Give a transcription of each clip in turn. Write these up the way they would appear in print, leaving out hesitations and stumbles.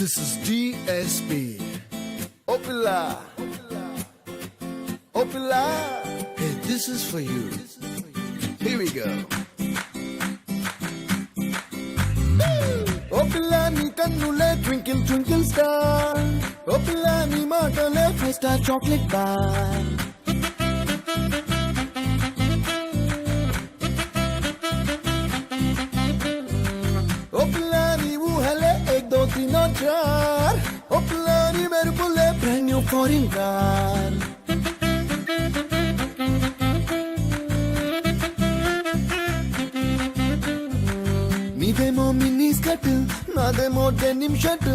This is DSP. Opila. Opila. Hey, this is for you. Here we go. Opila ni kannule twinkle twinkle star. Opila ni maatale 5-star chocolate bar. चार ओ प्लानी मेरे बुले brand new foreign car నీదేమో mini skirt నాదేమో denim shirt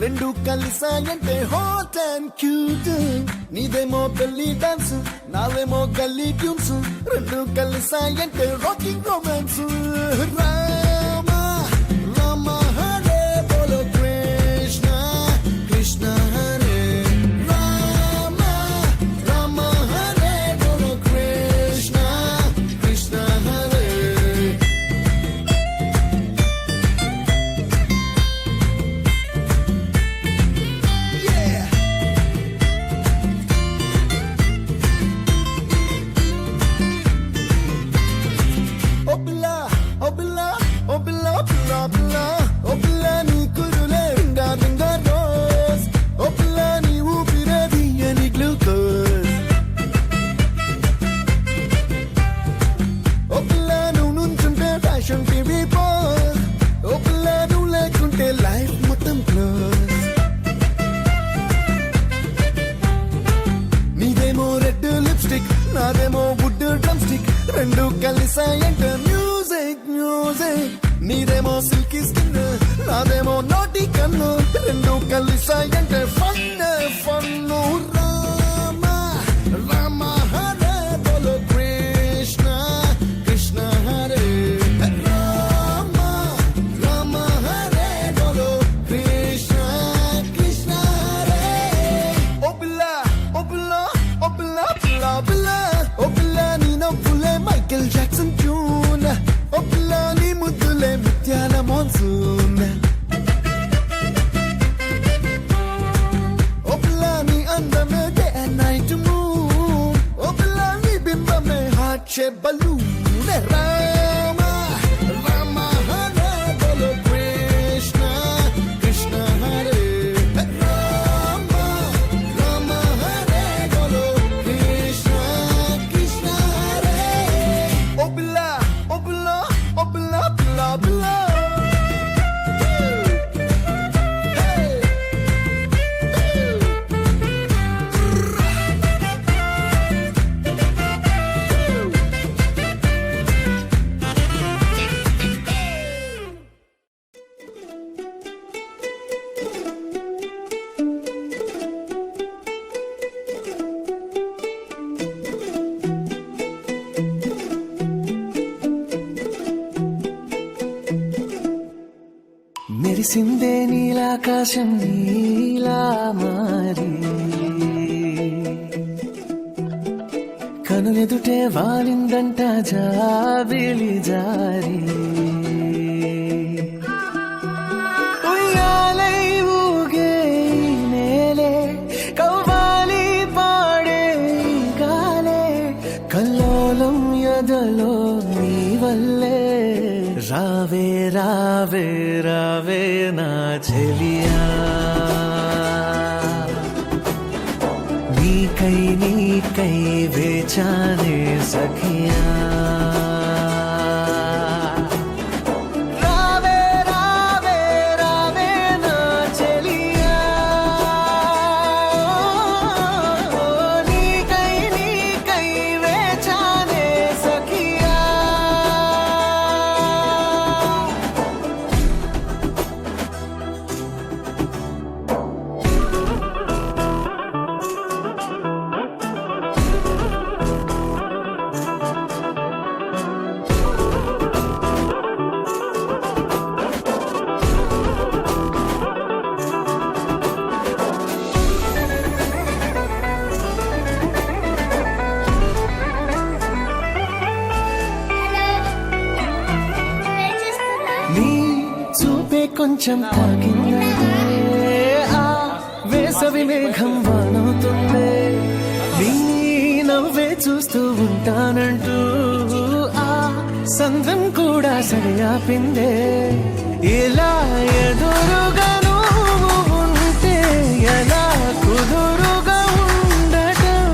రెండు కలిసాయంటే hot and cute నీదేమో belly dance నాదేమో galli tunes రెండు కలిసాయంటే రాకింగ్ రొమాన్స్ నాదేమో వుడ్ డ్రమ్ స్టిక్ రెండు కలిసాయంటే మ్యూజిక్ మ్యూజిక్ నీదేమో సిల్కీ స్కిన్ నాదేమో నోటి కన్ను రెండు కలిసాయంటే ఫన్ ఫన్ రామ రామ హరే బోలో కృష్ణ కృష్ణ హరే రామ రామ హరే బోలో కృష్ణ కృష్ణ హరే ఓ బిల్లా ఓ బిల్లా ఓ Billa Billa Billa Michael Jackson tune ఓ పిల్లాని ముద్దులే ముత్యాల మాన్సూన్ ఓ పిల్లాని అందమే డే అండ్ నైట్ మూన్ ఓ పిల్లాని బింబమే heart shape balloon Rama Rama Hare బోలో కృష్ణ కృష్ణ హరే రామ రామ హరే బోలో Krishna Krishna Hare Opila, opila, opila, opila, opila. మెరిసిందే నీలాకాశం నీలా మారి కనులెదుటే వాలిందంట జాబిలి జారి ఉయ్యాలై ఊగే నేలే కవ్వాలి పాడే గాలే కల్లోలం ఎదలో నీ వల్లే రావే రావే రావే నా చెలియా నీకై వేచానే సఖియా రావే రావే రావే నా చెలియా నీకై వేచానే సఖియా కొంచెం తాకిందంటే వేసవి మేఘం వానవుతుందే నీ నవ్వే చూస్తూ ఉంటానంటూ ఆ సంద్రం కూడా సరి ఆపిందే ఇలా ఎదురుగా నువ్వు ఉంటే ఎలా కుదురుగా ఉండటం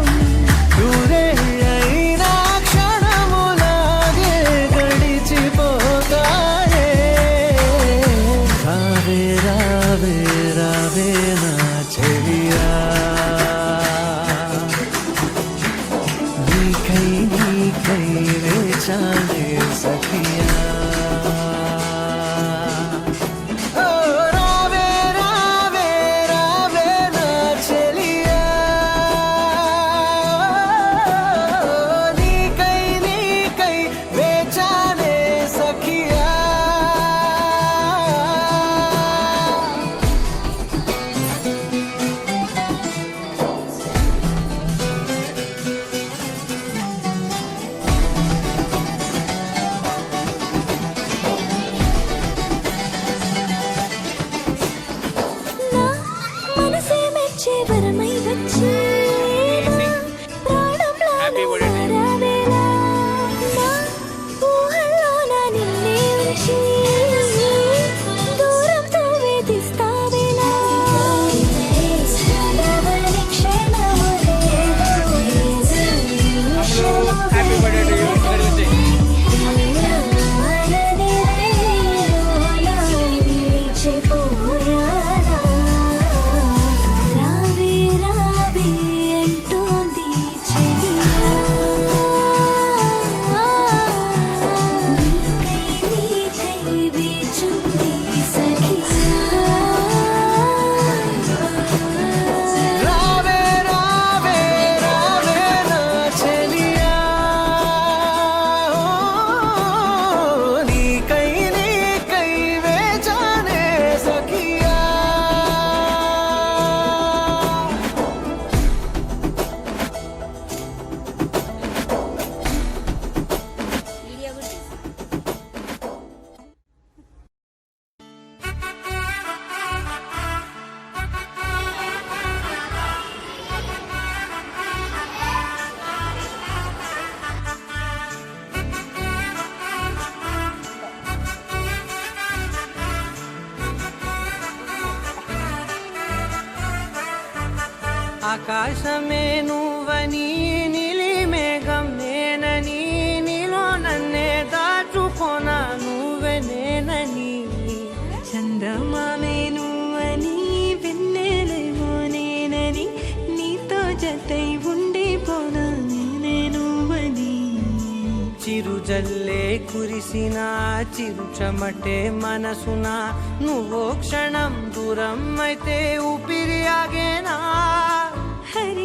దూరేళ్ళైనా క్షణములాగే గడిచిపోతాయే రావే రావే రావే నా చెలియా నీకై నీకై వేచాలే సఖియా ఓ రావే రావే రావే నా చెలియా నీకై నీకై వేచాలే సఖియా నా మనసే మెచ్చే వరమై వచ్చి ప్రాణంలో రావేలా నా ఊహల్లో నా నిన్నే ఉంచి దూరంతో వేధిస్తావేలా రావే రావే అంటోంది చెలియా నీకై వేచుంది సఖియా రావే రావే రావే నా చెలియా నీకై నీకై వేచానే సఖియా ఆకాశమే నువ్వని నీలి మేఘం నేనని నీలో నన్నే దాచుకోనా నువ్వే నేనని చందమామే నువ్వని వెన్నెలేమో నేనని నీతో జతై ఉండిపోనా నేనే నువ్వని చిరుజల్లే కురిసిన చిరు చెమటే మనసున నువ్వో క్షణం దూరం అయితే ఊపిరి ఆగేనా హరి